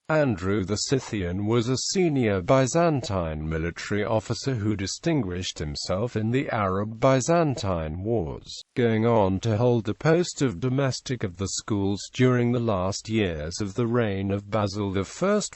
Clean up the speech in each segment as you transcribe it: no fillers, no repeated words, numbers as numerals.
Andrew the Scythian was a senior Byzantine military officer who distinguished himself in the Arab-Byzantine Wars, going on to hold the post of domestic of the schools during the last years of the reign of Basil I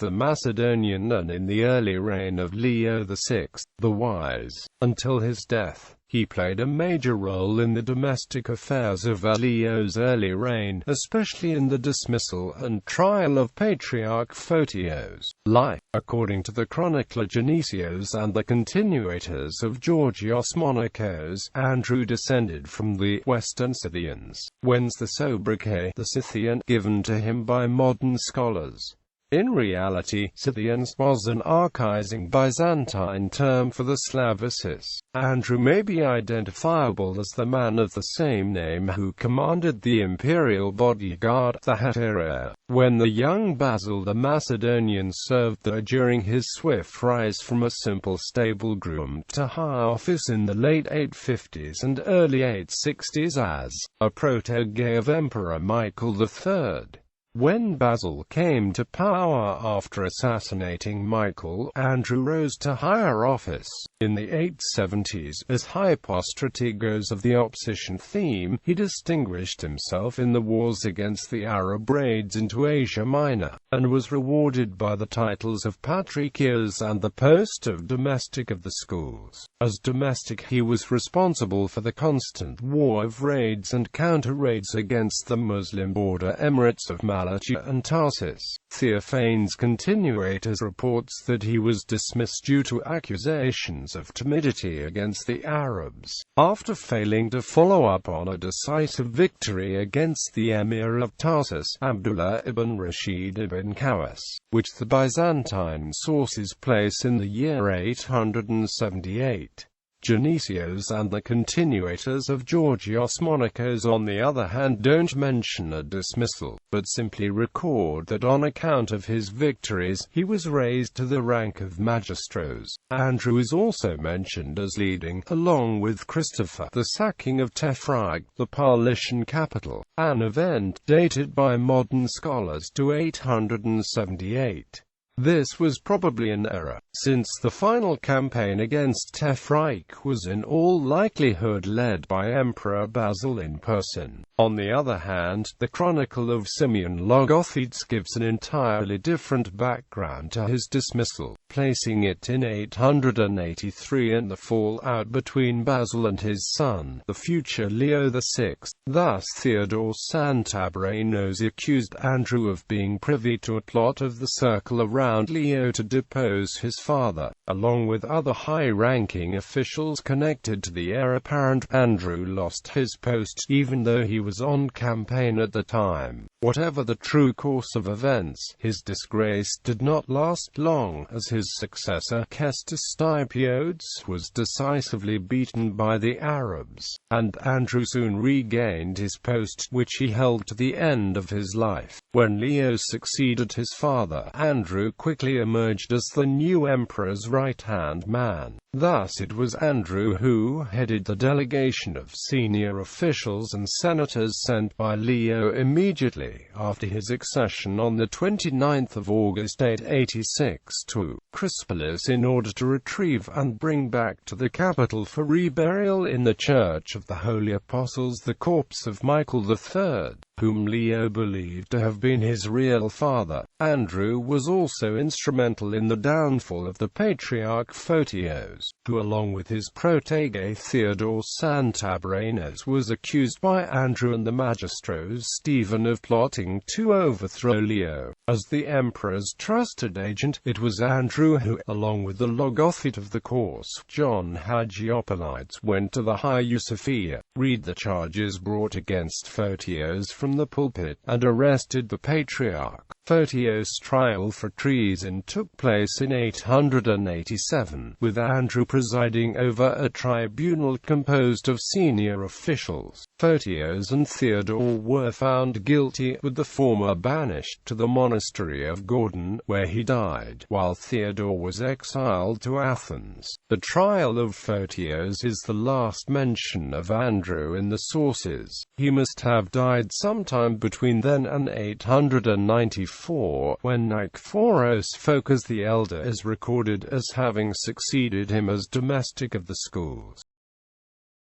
the Macedonian and in the early reign of Leo VI, the Wise. Until his death, he played a major role in the domestic affairs of Leo's early reign, especially in the dismissal and trial of Patriarch Photios. Life. According to the chronicler Genesios and the continuators of Georgios Monachos, Andrew descended from the Western Scythians, whence the sobriquet, the Scythian, given to him by modern scholars. In reality, Scythians was an archaizing Byzantine term for the Slavicis. Andrew may be identifiable as the man of the same name who commanded the imperial bodyguard, the Hetaira, when the young Basil the Macedonian served there during his swift rise from a simple stable groom to high office in the late 850s and early 860s as a protege of Emperor Michael III. When Basil came to power after assassinating Michael, Andrew rose to higher office. In the 870s, as hypostrategos of the opposition theme, he distinguished himself in the wars against the Arab raids into Asia Minor, and was rewarded by the titles of Patriarchos and the post of domestic of the schools. As domestic, he was responsible for the constant war of raids and counter-raids against the Muslim border emirates of Malachi and Tarsus. Theophanes Continuators reports that he was dismissed due to accusations of timidity against the Arabs, after failing to follow up on a decisive victory against the emir of Tarsus, Abdullah ibn Rashid ibn Qawas, which the Byzantine sources place in the year 878. Genesios and the continuators of Georgios Monachos on the other hand don't mention a dismissal, but simply record that on account of his victories, he was raised to the rank of magistros. Andrew is also mentioned as leading, along with Christopher, the sacking of Tefrag, the Paulician capital, an event dated by modern scholars to 878. This was probably an error, since the final campaign against Tefrag was in all likelihood led by Emperor Basil in person. On the other hand, the Chronicle of Simeon Logothetes gives an entirely different background to his dismissal, placing it in 883 and the fallout between Basil and his son, the future Leo VI. Thus Theodore Santabrinos accused Andrew of being privy to a plot of the circle around Leo to depose his father, along with other high-ranking officials connected to the heir apparent. Andrew lost his post, even though he was on campaign at the time. Whatever the true course of events, his disgrace did not last long, as his successor, Cestus Stipiodes, was decisively beaten by the Arabs, and Andrew soon regained his post, which he held to the end of his life. When Leo succeeded his father, Andrew quickly emerged as the new emperor's right-hand man. Thus it was Andrew who headed the delegation of senior officials and senators sent by Leo immediately after his accession on the 29th of August 886 to Crispolis in order to retrieve and bring back to the capital for reburial in the Church of the Holy Apostles the corpse of Michael III, whom Leo believed to have been his real father. Andrew was also instrumental in the downfall of the Patriarch Photios, who along with his protege Theodore Santabrinos was accused by Andrew and the magistros Stephen of plotting to overthrow Leo. As the emperor's trusted agent, it was Andrew who, along with the Logothete of the course, John Hagiopolites, went to the Hagia Sophia, read the charges brought against Photios from the pulpit, and arrested the Patriarch. Photios' trial for treason took place in 887, with Andrew presiding over a tribunal composed of senior officials. Photios and Theodore were found guilty, with the former banished to the monastery of Gordon, where he died, while Theodore was exiled to Athens. The trial of Photios is the last mention of Andrew in the sources. He must have died some sometime between then and 894, when Nikephoros Phocas the Elder is recorded as having succeeded him as domestic of the schools.